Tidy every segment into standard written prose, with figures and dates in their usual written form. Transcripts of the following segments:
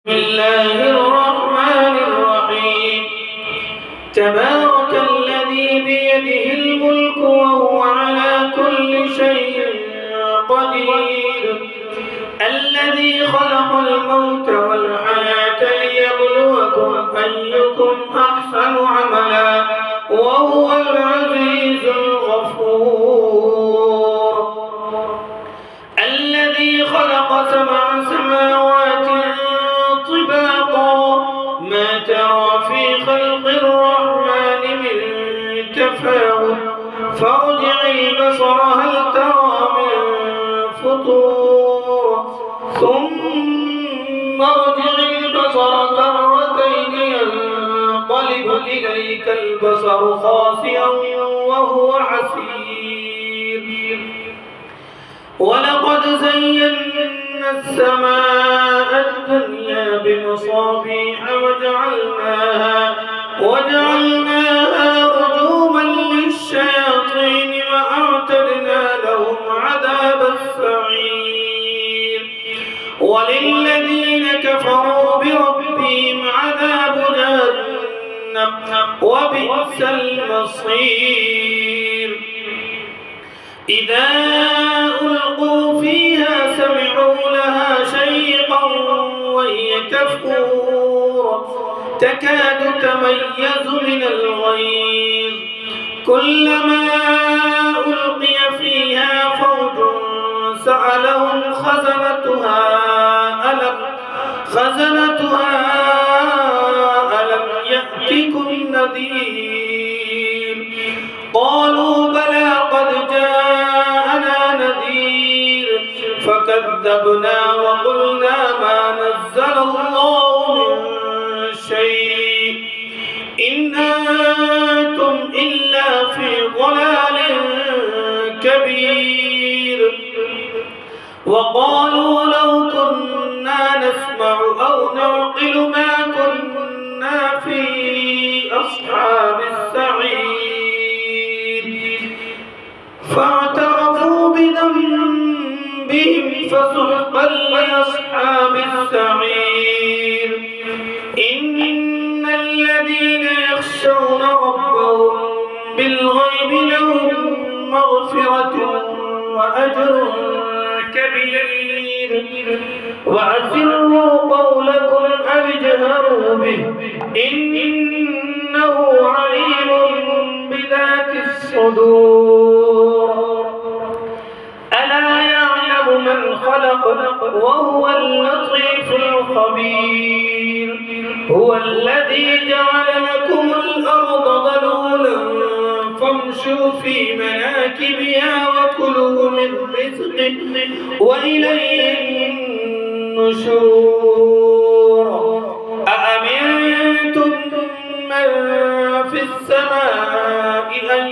بسم الله الرحمن الرحيم. تبارك الذي بيده الملك وهو على كل شيء قدير. الذي خلق الموت والحياة ليبلوكم أيكم أحسن عملا وهو العزيز الغفور. الذي خلق سبع سماوات طباقا ما ترى في خلق الرحمن من تفاوت فارجع البصر هل ترى من فطور ثم ارجع البصر كرتين ينقلب إليك البصر خاسئا وهو حسير. ولقد زينا السماء الدنيا بمصابيح وجعلناها رجوما للشياطين وأعتدنا لهم عذاب السعير. وللذين كفروا بربهم عذاب جهنم وبئس المصير. إذا ألقوا فيها سمعوا لها شيقا وهي تفور تكاد تميز من الغيظ كلما ألقي فيها فوج سألهم خزنتها ألم يأتكم نذير قالوا بلى قد جاءنا نذير فكذبنا وقلنا ما نزل الله من شيء إن أنتم إلا في ضلال كبير. وقالوا لو كنا نسمع أو نعقل ما كنا في أصحاب السعير فاعترفوا بذنبهم فسحقا لأصحاب السعير. إن الذين يخشون ربهم بالغيب لهم مغفرة وأجر كبير. وأسروا قولكم أو اجهروا به إنه عليم بذات الصدور. ألا يعلم من خلق وهو اللطيف الخبير. هو الذي جعل لكم الأرض ذلولا فامشوا في مناكبها وكلوا من رزقه وإليه النشور. أأمنتم من في السماء أن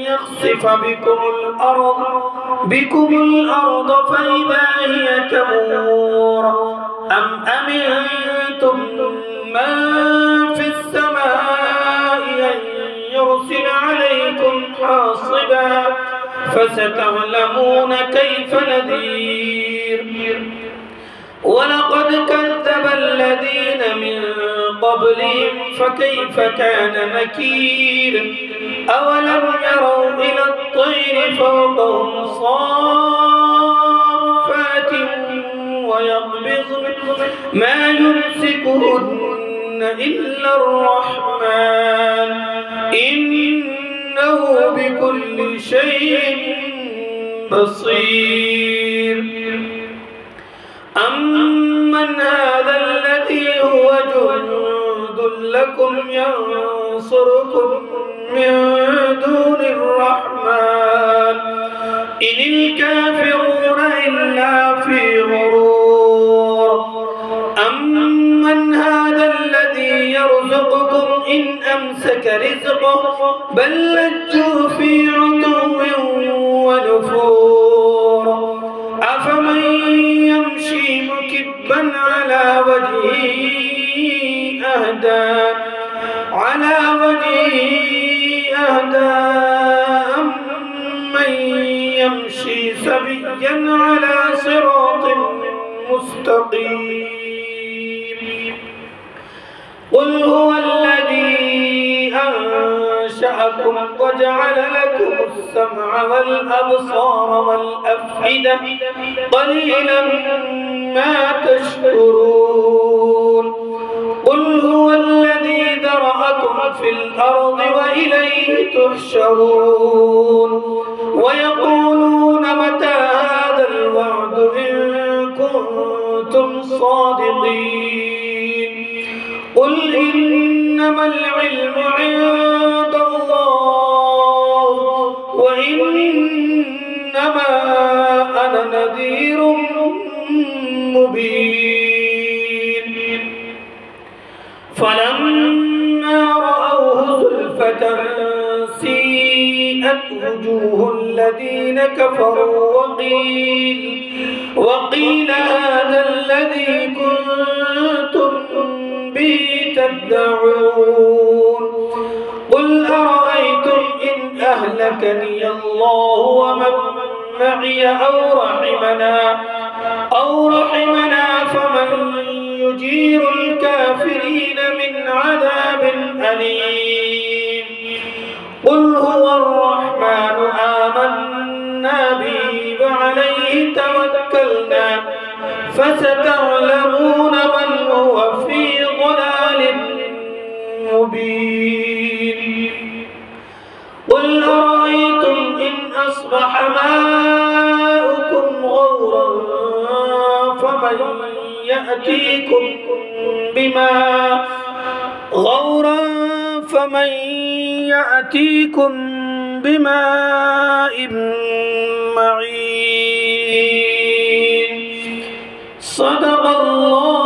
يخسف بكم الأرض فإذا هي تمور أم أمنتم من في السماء أن يرسل عليكم حاصبا فستعلمون كيف نذير. ولقد كذب الذين من قبلهم فكيف كان نكير. أولم يروا إلى الطير فوقهم صافات ويقبضن ما يمسكهن إلا الرحمن إنه بكل شيء بصير. أمن هذا الذي هو جند لكم ينصركم من دون الرحمن إن الكافرون إلا في غرور. أمن هذا الذي يرزقكم إن أمسك رزقه بل لجوا في عتو ونفور. أفمن يمشي مكبا على وجهه أهدى أمن يمشي سويا على صراط مستقيم. أنشأكم وجعل لكم السمع والأبصار والأفئدة قليلا ما تشكرون قل هو الذي ذرأكم في الأرض وإليه تحشرون ويقولون متى هذا الوعد إن كنتم صادقين قل إنما العلم عند الله وإنما أنا نذير مبين فلما رأوه زلفة سيئت وجوه الذين كفروا وقيل هذا الذي كنتم به تدعون قل أرأيتم إن أهلكني الله ومن معي أو رحمنا فمن يجير الكافرين من عذاب أليم قل هو الرحمن آمنا به وعليه توكلنا فستعلمون من هو في ضلال مبين قل أرأيتم إن أصبح ماؤكم غورا فمن يأتيكم بماء معين صدق الله